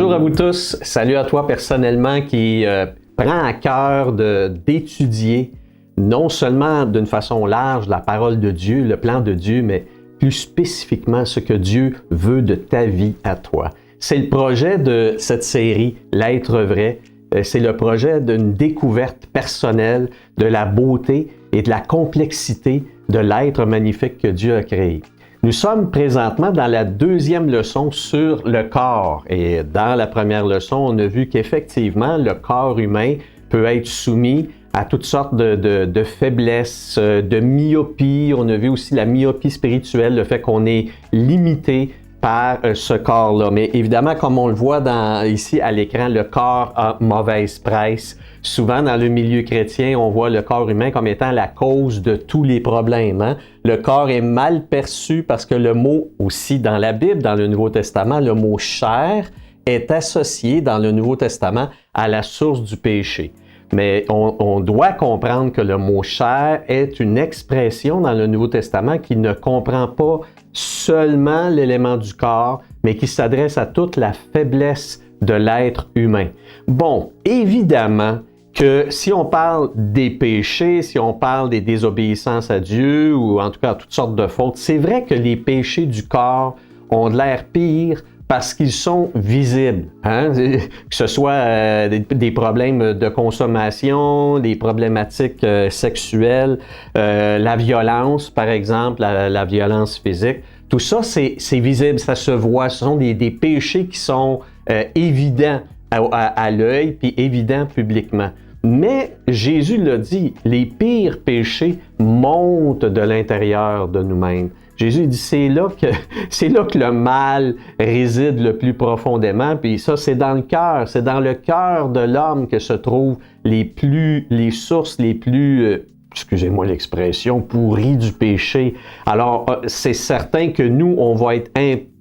Bonjour à vous tous. Salut à toi personnellement qui prend à cœur d'étudier non seulement d'une façon large la parole de Dieu, le plan de Dieu, mais plus spécifiquement ce que Dieu veut de ta vie à toi. C'est le projet de cette série, L'être vrai. C'est le projet d'une découverte personnelle de la beauté et de la complexité de l'être magnifique que Dieu a créé. Nous sommes présentement dans la deuxième leçon sur le corps. Et dans la première leçon, on a vu qu'effectivement, le corps humain peut être soumis à toutes sortes de faiblesses, de myopie. On a vu aussi la myopie spirituelle, le fait qu'on est limité par ce corps-là. Mais évidemment, comme on le voit ici à l'écran, le corps a mauvaise presse. Souvent, dans le milieu chrétien, on voit le corps humain comme étant la cause de tous les problèmes. Hein? Le corps est mal perçu parce que le mot aussi dans la Bible, dans le Nouveau Testament, le mot « chair » est associé dans le Nouveau Testament à la source du péché. Mais on doit comprendre que le mot « chair » est une expression dans le Nouveau Testament qui ne comprend pas seulement l'élément du corps, mais qui s'adresse à toute la faiblesse de l'être humain. Bon, évidemment que si on parle des péchés, si on parle des désobéissances à Dieu, ou en tout cas toutes sortes de fautes, c'est vrai que les péchés du corps ont de l'air pire parce qu'ils sont visibles. Hein? Que ce soit des problèmes de consommation, des problématiques sexuelles, la violence, par exemple, la violence physique. Tout ça, c'est visible, ça se voit. Ce sont des péchés qui sont évidents à l'œil, puis évidents publiquement. Mais Jésus l'a dit, les pires péchés montent de l'intérieur de nous-mêmes. Jésus dit, c'est là que le mal réside le plus profondément, puis ça, c'est dans le cœur. C'est dans le cœur de l'homme que se trouvent les sources les plus, excusez-moi l'expression, pourries du péché. Alors, c'est certain que nous, on va être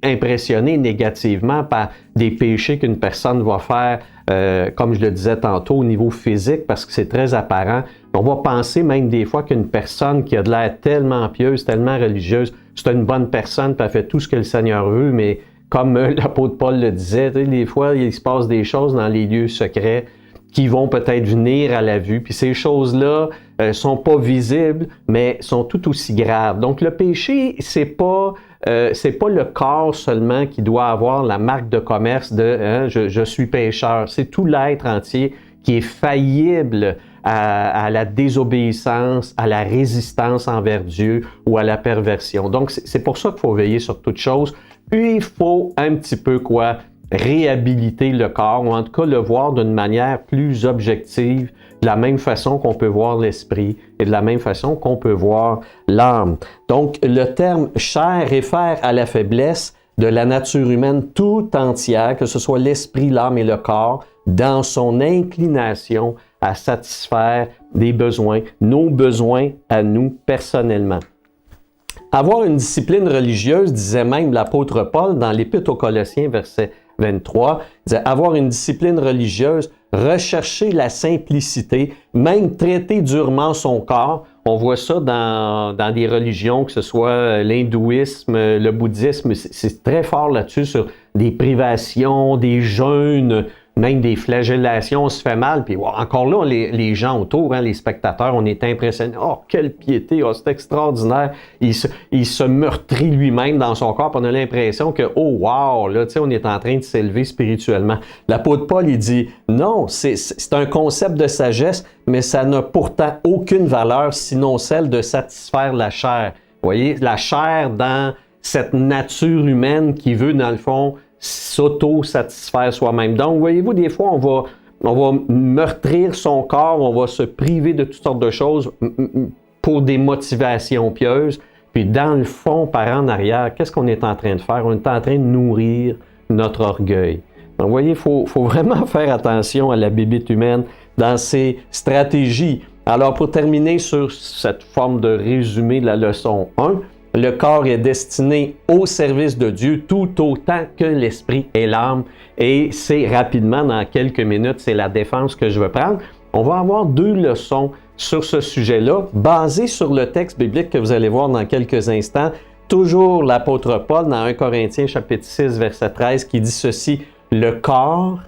impressionnés négativement par des péchés qu'une personne va faire, comme je le disais tantôt, au niveau physique, parce que c'est très apparent. On va penser même des fois qu'une personne qui a de l'air tellement pieuse, tellement religieuse, c'est une bonne personne, puis elle fait tout ce que le Seigneur veut, mais comme l'apôtre Paul le disait, des fois, il se passe des choses dans les lieux secrets qui vont peut-être venir à la vue, puis ces choses-là sont pas visibles, mais sont tout aussi graves. Donc le péché, c'est pas le corps seulement qui doit avoir la marque de commerce de je suis pécheur. C'est tout l'être entier qui est faillible à la désobéissance, à la résistance envers Dieu ou à la perversion. Donc c'est pour ça qu'il faut veiller sur toute chose. Puis il faut un petit peu réhabiliter le corps, ou en tout cas le voir d'une manière plus objective, de la même façon qu'on peut voir l'esprit et de la même façon qu'on peut voir l'âme. Donc, le terme « chair » réfère à la faiblesse de la nature humaine tout entière, que ce soit l'esprit, l'âme et le corps, dans son inclination à satisfaire des besoins, nos besoins à nous personnellement. Avoir une discipline religieuse, disait même l'apôtre Paul dans l'Épître aux Colossiens, verset 23, il disait, avoir une discipline religieuse, rechercher la simplicité, même traiter durement son corps. On voit ça dans des religions, que ce soit l'hindouisme, le bouddhisme, c'est très fort là-dessus, sur des privations, des jeûnes, même des flagellations, on se fait mal. Puis encore là, les gens autour, les spectateurs, on est impressionnés. Oh, quelle piété, oh, c'est extraordinaire. Il se meurtrit lui-même dans son corps. Puis on a l'impression que, oh wow, là, tu sais, on est en train de s'élever spirituellement. L'apôtre Paul, il dit, non, c'est un concept de sagesse, mais ça n'a pourtant aucune valeur, sinon celle de satisfaire la chair. Vous voyez, la chair dans cette nature humaine qui veut, dans le fond, s'auto-satisfaire soi-même. Donc, voyez-vous, des fois, on va meurtrir son corps, on va se priver de toutes sortes de choses pour des motivations pieuses. Puis, dans le fond, par en arrière, qu'est-ce qu'on est en train de faire? On est en train de nourrir notre orgueil. Donc, vous voyez, il faut vraiment faire attention à la bébite humaine dans ses stratégies. Alors, pour terminer sur cette forme de résumé de la leçon 1, le corps est destiné au service de Dieu tout autant que l'esprit et l'âme. Et c'est rapidement, dans quelques minutes, c'est la défense que je veux prendre. On va avoir 2 leçons sur ce sujet-là, basées sur le texte biblique que vous allez voir dans quelques instants. Toujours l'apôtre Paul dans 1 Corinthiens chapitre 6, verset 13, qui dit ceci. « le corps,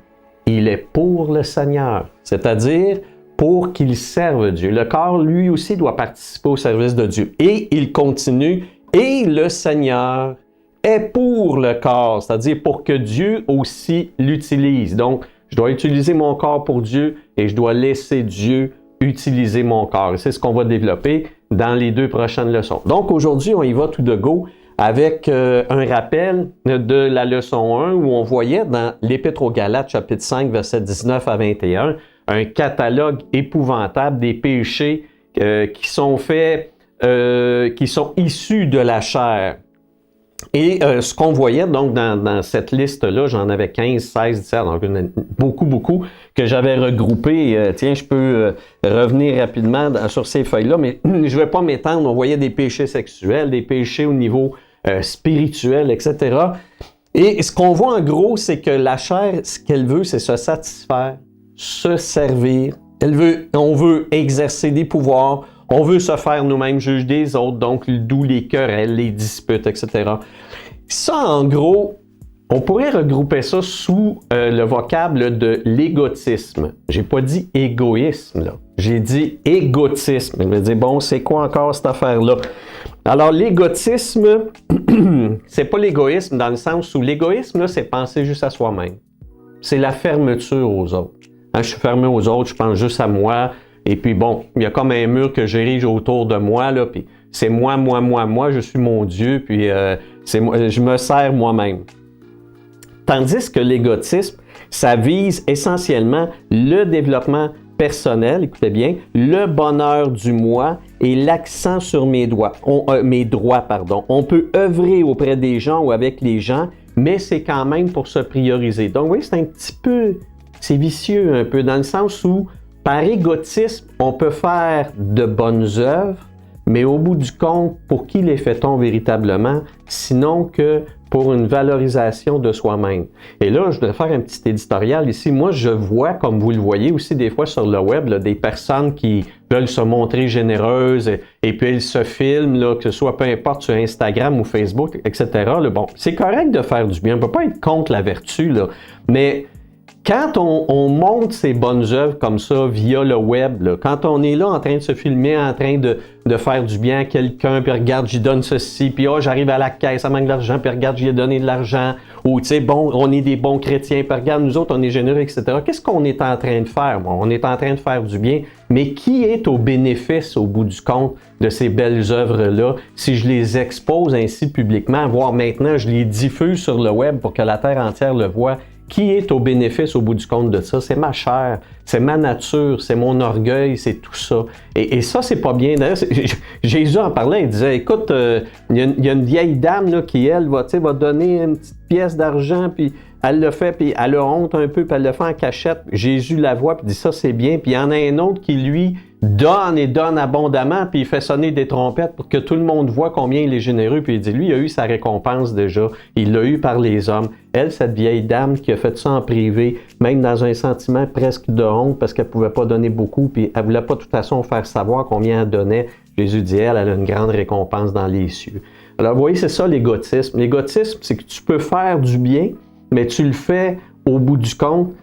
il est pour le Seigneur, c'est-à-dire pour qu'il serve Dieu. Le corps, lui aussi, doit participer au service de Dieu. Et il continue, et le Seigneur est pour le corps, c'est-à-dire pour que Dieu aussi l'utilise. Donc, je dois utiliser mon corps pour Dieu et je dois laisser Dieu utiliser mon corps. Et c'est ce qu'on va développer dans les 2 prochaines leçons. Donc, aujourd'hui, on y va tout de go avec un rappel de la leçon 1 où on voyait dans l'Épître aux Galates, chapitre 5, versets 19 à 21, un catalogue épouvantable des péchés qui sont faits, qui sont issus de la chair. Et ce qu'on voyait donc dans cette liste-là, j'en avais 15, 16, 17, donc beaucoup, que j'avais regroupé. Tiens, je peux revenir rapidement sur ces feuilles-là, mais je ne vais pas m'étendre. On voyait des péchés sexuels, des péchés au niveau spirituel, etc. Et ce qu'on voit en gros, c'est que la chair, ce qu'elle veut, c'est se satisfaire, se servir. On veut exercer des pouvoirs. On veut se faire nous-mêmes juges des autres, donc d'où les querelles, les disputes, etc. Ça, en gros, on pourrait regrouper ça sous le vocable de l'égotisme. J'ai pas dit égoïsme, là. J'ai dit égotisme. Je me dis, bon, c'est quoi encore cette affaire-là? Alors, l'égotisme, c'est pas l'égoïsme dans le sens où l'égoïsme, là, c'est penser juste à soi-même. C'est la fermeture aux autres. Hein, je suis fermé aux autres, je pense juste à moi. Et puis bon, il y a comme un mur que j'érige autour de moi, là, puis c'est moi, je suis mon Dieu, puis je me sers moi-même. Tandis que l'égotisme, ça vise essentiellement le développement personnel, écoutez bien, le bonheur du moi et l'accent sur mes droits. On peut œuvrer auprès des gens ou avec les gens, mais c'est quand même pour se prioriser. Donc, oui, c'est un petit peu, c'est vicieux un peu, dans le sens où par égotisme, on peut faire de bonnes œuvres, mais au bout du compte, pour qui les fait-on véritablement, sinon que pour une valorisation de soi-même. Et là, je voudrais faire un petit éditorial ici. Moi, je vois, comme vous le voyez aussi des fois sur le web, là, des personnes qui veulent se montrer généreuses et puis elles se filment, là, que ce soit peu importe sur Instagram ou Facebook, etc. Là, bon, c'est correct de faire du bien. On ne peut pas être contre la vertu, là, mais quand on montre ces bonnes œuvres comme ça via le web, là, quand on est là en train de se filmer, en train de faire du bien à quelqu'un, puis regarde, j'y donne ceci, puis j'arrive à la caisse, ça manque d'argent, puis regarde, j'y ai donné de l'argent, ou tu sais, bon, on est des bons chrétiens, puis regarde, nous autres, on est généreux, etc. Qu'est-ce qu'on est en train de faire? Bon, on est en train de faire du bien, mais qui est au bénéfice, au bout du compte, de ces belles œuvres-là, si je les expose ainsi publiquement, voire maintenant, je les diffuse sur le web pour que la terre entière le voit? Qui est au bénéfice au bout du compte de ça? C'est ma chair, c'est ma nature, c'est mon orgueil, c'est tout ça. Et ça, c'est pas bien. D'ailleurs, Jésus en parlait, il disait, écoute, il y a une vieille dame là, qui, elle, va donner une petite pièce d'argent, puis elle le fait, puis elle a honte un peu, puis elle le fait en cachette. Jésus la voit, puis dit, ça, c'est bien. Puis il y en a un autre qui, lui, donne et donne abondamment, puis il fait sonner des trompettes pour que tout le monde voit combien il est généreux, puis il dit, lui, il a eu sa récompense déjà, il l'a eu par les hommes. Elle, cette vieille dame qui a fait ça en privé, même dans un sentiment presque de honte, parce qu'elle ne pouvait pas donner beaucoup, puis elle ne voulait pas de toute façon faire savoir combien elle donnait, Jésus dit, elle a une grande récompense dans les cieux. Alors, vous voyez, c'est ça l'égotisme. L'égotisme, c'est que tu peux faire du bien, mais tu le fais au bout du compte,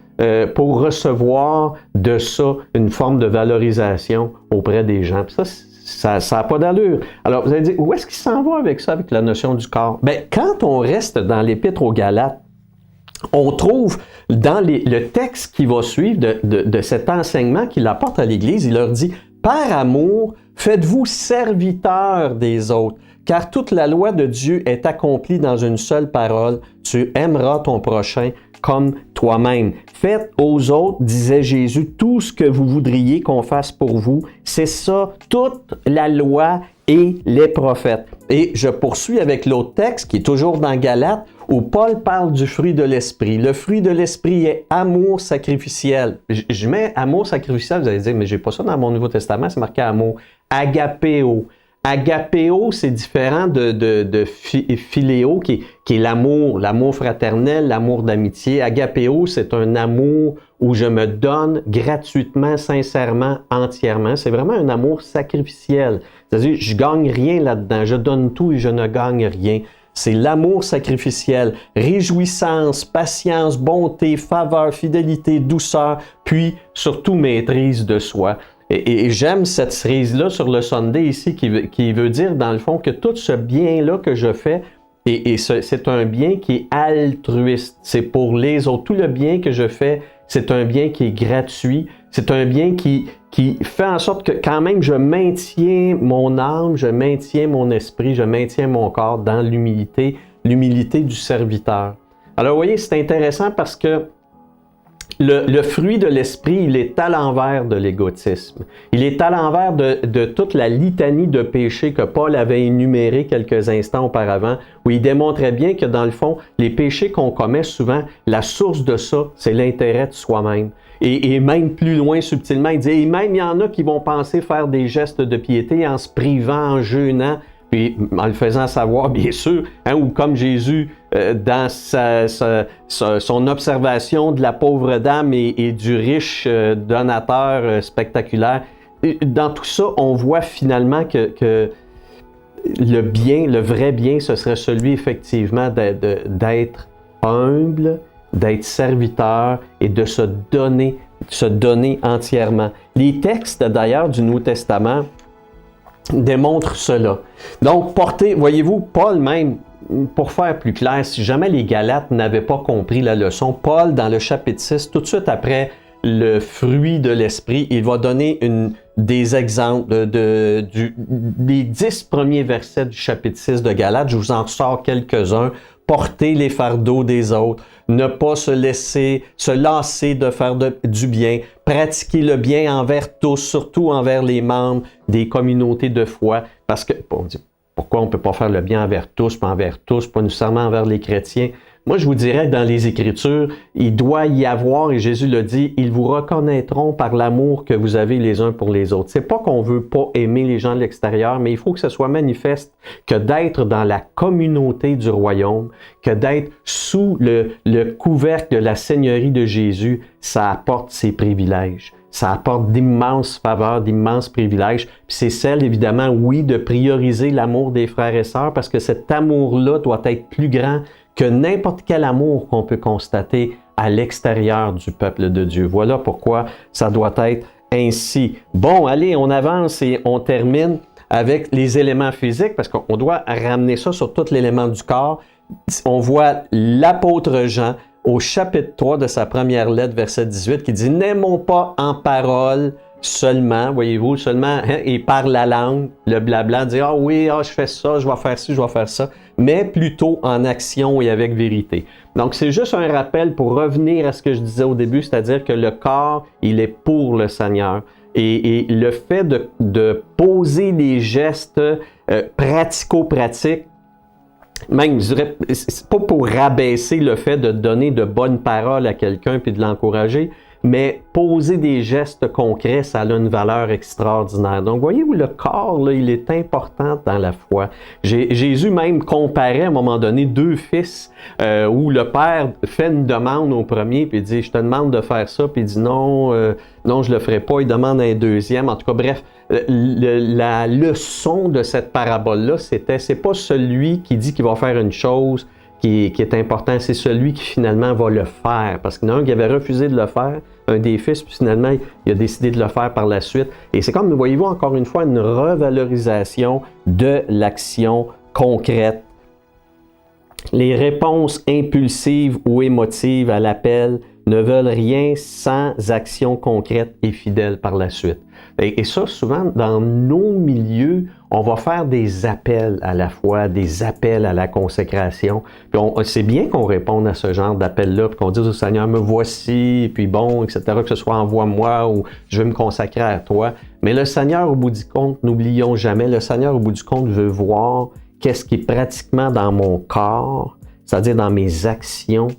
pour recevoir de ça une forme de valorisation auprès des gens. Puis ça n'a pas d'allure. Alors, vous allez dire, où est-ce qu'il s'en va avec ça, avec la notion du corps? Bien, quand on reste dans l'Épître aux Galates, on trouve dans le texte qui va suivre de cet enseignement qu'il apporte à l'Église, il leur dit, « Par amour, faites-vous serviteurs des autres, car toute la loi de Dieu est accomplie dans une seule parole, tu aimeras ton prochain comme toi-même. Faites aux autres, disait Jésus, tout ce que vous voudriez qu'on fasse pour vous. C'est ça, toute la loi et les prophètes. » Et je poursuis avec l'autre texte qui est toujours dans Galates, où Paul parle du fruit de l'esprit. Le fruit de l'esprit est amour sacrificiel. Je mets amour sacrificiel, vous allez dire, mais j'ai pas ça dans mon Nouveau Testament, c'est marqué amour. Agapéo. Agapéo, c'est différent de philéo, qui est l'amour fraternel, l'amour d'amitié. Agapéo, c'est un amour où je me donne gratuitement, sincèrement, entièrement. C'est vraiment un amour sacrificiel. C'est-à-dire, je gagne rien là-dedans. Je donne tout et je ne gagne rien. c'est l'amour sacrificiel, réjouissance, patience, bonté, faveur, fidélité, douceur, puis surtout maîtrise de soi. Et j'aime cette cerise-là sur le Sunday ici qui veut dire dans le fond que tout ce bien-là que je fais, c'est un bien qui est altruiste, c'est pour les autres. Tout le bien que je fais, c'est un bien qui est gratuit, c'est un bien qui fait en sorte que quand même je maintiens mon âme, je maintiens mon esprit, je maintiens mon corps dans l'humilité du serviteur. Alors vous voyez, c'est intéressant parce que le fruit de l'esprit, il est à l'envers de l'égotisme. Il est à l'envers de toute la litanie de péchés que Paul avait énuméré quelques instants auparavant, où il démontrait bien que dans le fond, les péchés qu'on commet souvent, la source de ça, c'est l'intérêt de soi-même. Et même plus loin subtilement, il dit, et même il y en a qui vont penser faire des gestes de piété en se privant, en jeûnant, puis en le faisant savoir, bien sûr, ou comme Jésus, dans son observation de la pauvre dame et du riche donateur spectaculaire, dans tout ça, on voit finalement que le bien, le vrai bien, ce serait celui effectivement d'être humble, d'être serviteur et de se donner entièrement. Les textes d'ailleurs du Nouveau Testament démontre cela. Donc, voyez-vous, Paul même, pour faire plus clair, si jamais les Galates n'avaient pas compris la leçon, Paul, dans le chapitre 6, tout de suite après le fruit de l'esprit, il va donner des exemples des 10 premiers versets du chapitre 6 de Galates. Je vous en sors quelques-uns. Porter les fardeaux des autres, ne pas se lasser de faire du bien, pratiquer le bien envers tous, surtout envers les membres des communautés de foi, parce que, on dit, pourquoi on ne peut pas faire le bien envers tous, pas nécessairement envers les chrétiens? Moi, je vous dirais que dans les Écritures, il doit y avoir, et Jésus le dit, ils vous reconnaîtront par l'amour que vous avez les uns pour les autres. C'est pas qu'on veut pas aimer les gens de l'extérieur, mais il faut que ce soit manifeste que d'être dans la communauté du royaume, que d'être sous le couvercle de la Seigneurie de Jésus, ça apporte ses privilèges. Ça apporte d'immenses faveurs, d'immenses privilèges. Puis c'est celle, évidemment, oui, de prioriser l'amour des frères et sœurs, parce que cet amour-là doit être plus grand que n'importe quel amour qu'on peut constater à l'extérieur du peuple de Dieu. Voilà pourquoi ça doit être ainsi. Bon, allez, on avance et on termine avec les éléments physiques, parce qu'on doit ramener ça sur tout l'élément du corps. On voit l'apôtre Jean au chapitre 3 de sa première lettre, verset 18, qui dit « N'aimons pas en parole seulement, voyez-vous, seulement, et par la langue, le blabla, dire « Ah oui, je fais ça, je vais faire ci, je vais faire ça », mais plutôt en action et avec vérité. Donc, c'est juste un rappel pour revenir à ce que je disais au début, c'est-à-dire que le corps, il est pour le Seigneur. Et le fait de poser des gestes pratico-pratiques, même, je dirais, c'est pas pour rabaisser le fait de donner de bonnes paroles à quelqu'un puis de l'encourager, mais poser des gestes concrets, ça a une valeur extraordinaire. Donc, voyez-vous, le corps, là, il est important dans la foi. Jésus même comparait à un moment donné deux fils où le père fait une demande au premier, puis il dit « Je te demande de faire ça », puis il dit « Non, non, je le ferai pas », il demande un deuxième. En tout cas, bref, la leçon de cette parabole-là, c'est pas celui qui dit qu'il va faire une chose qui est important, c'est celui qui finalement va le faire. Parce qu'il y en a un qui avait refusé de le faire, un des fils, puis finalement, il a décidé de le faire par la suite. Et c'est comme, voyez-vous, encore une fois, une revalorisation de l'action concrète. Les réponses impulsives ou émotives à l'appel ne veulent rien sans action concrète et fidèle par la suite. Et ça, souvent, dans nos milieux, on va faire des appels à la foi, des appels à la consécration. Puis c'est bien qu'on réponde à ce genre d'appel-là, puis qu'on dise au Seigneur, me voici, puis bon, etc., que ce soit envoie-moi ou je veux me consacrer à toi. Mais le Seigneur, au bout du compte, n'oublions jamais, le Seigneur, au bout du compte, veut voir qu'est-ce qui est pratiquement dans mon corps, c'est-à-dire dans mes actions,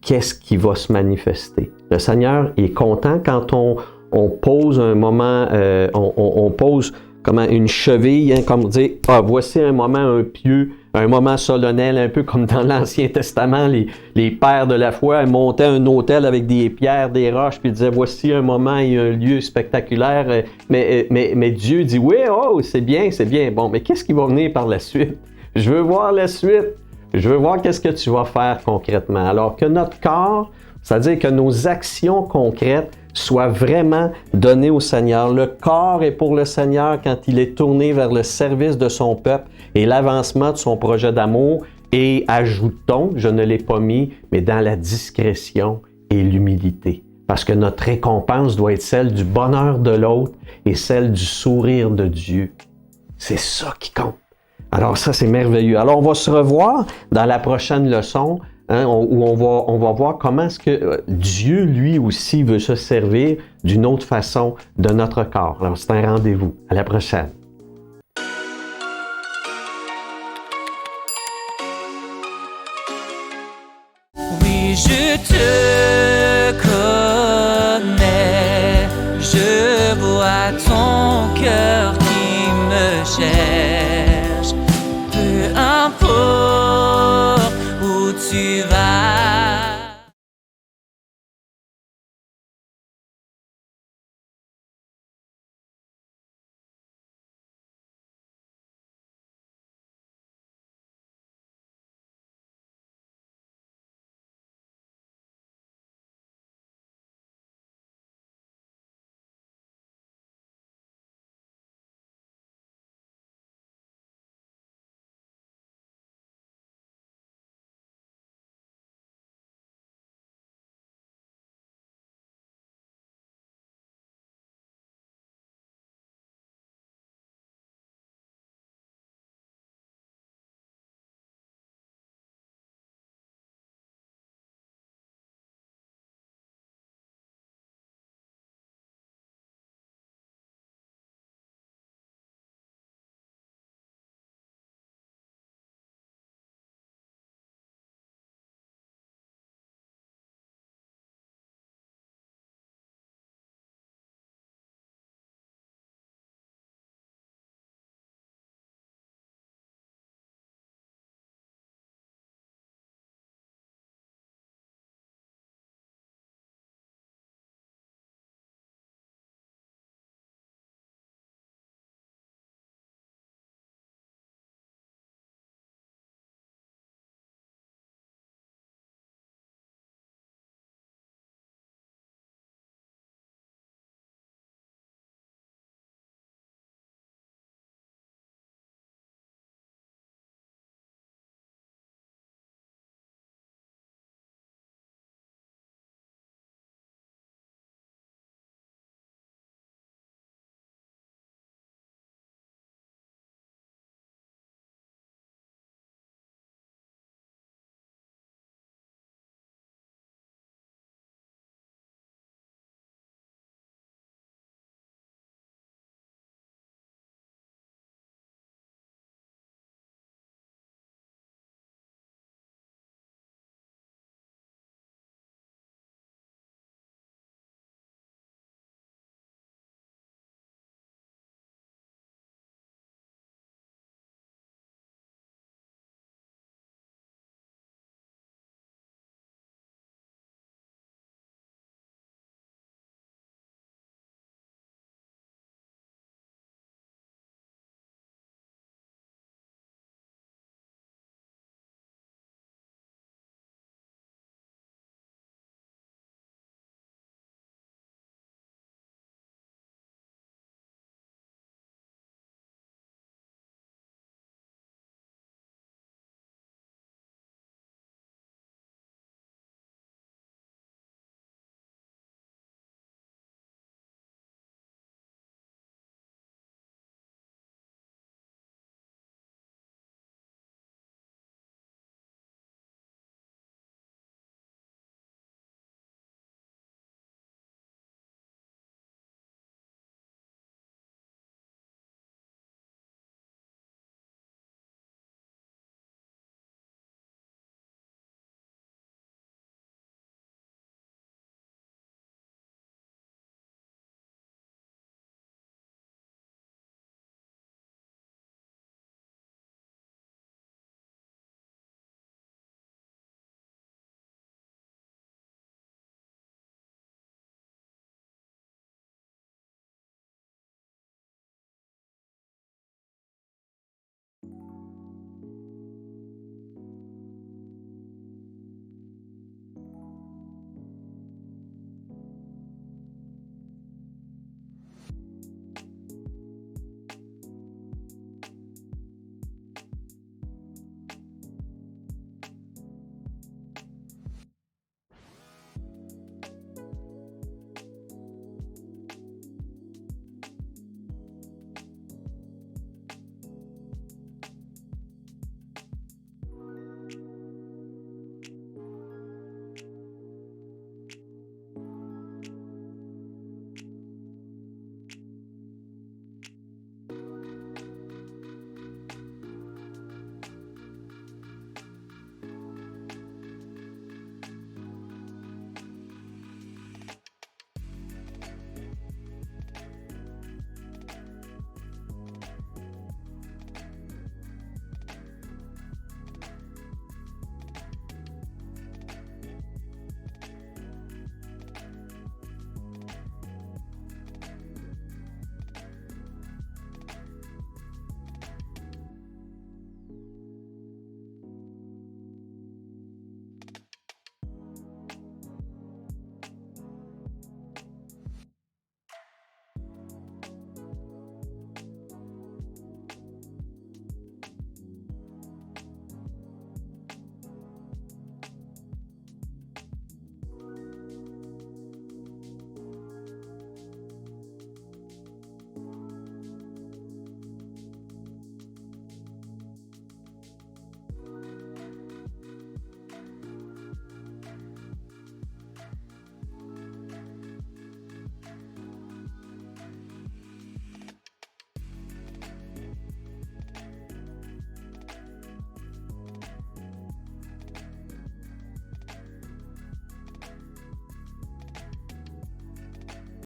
qu'est-ce qui va se manifester. Le Seigneur est content quand on pose un moment, on pose comment une cheville, hein, comme dire, voici un moment pieux, un moment solennel, un peu comme dans l'Ancien Testament, les pères de la foi montaient un autel avec des pierres, des roches, puis ils disaient, voici un moment et un lieu spectaculaire, mais Dieu dit, oui, c'est bien, bon, mais qu'est-ce qui va venir par la suite? Je veux voir la suite. Je veux voir qu'est-ce que tu vas faire concrètement. Alors que notre corps, c'est-à-dire que nos actions concrètes soient vraiment données au Seigneur. Le corps est pour le Seigneur quand il est tourné vers le service de son peuple et l'avancement de son projet d'amour. Et ajoutons, je ne l'ai pas mis, mais dans la discrétion et l'humilité. Parce que notre récompense doit être celle du bonheur de l'autre et celle du sourire de Dieu. C'est ça qui compte. Alors ça, c'est merveilleux. Alors on va se revoir dans la prochaine leçon où on va voir comment est-ce que Dieu, lui aussi, veut se servir d'une autre façon de notre corps. Alors c'est un rendez-vous. À la prochaine. Oui, je te connais, je vois ton cœur qui me cherche. Peu importe où tu vas.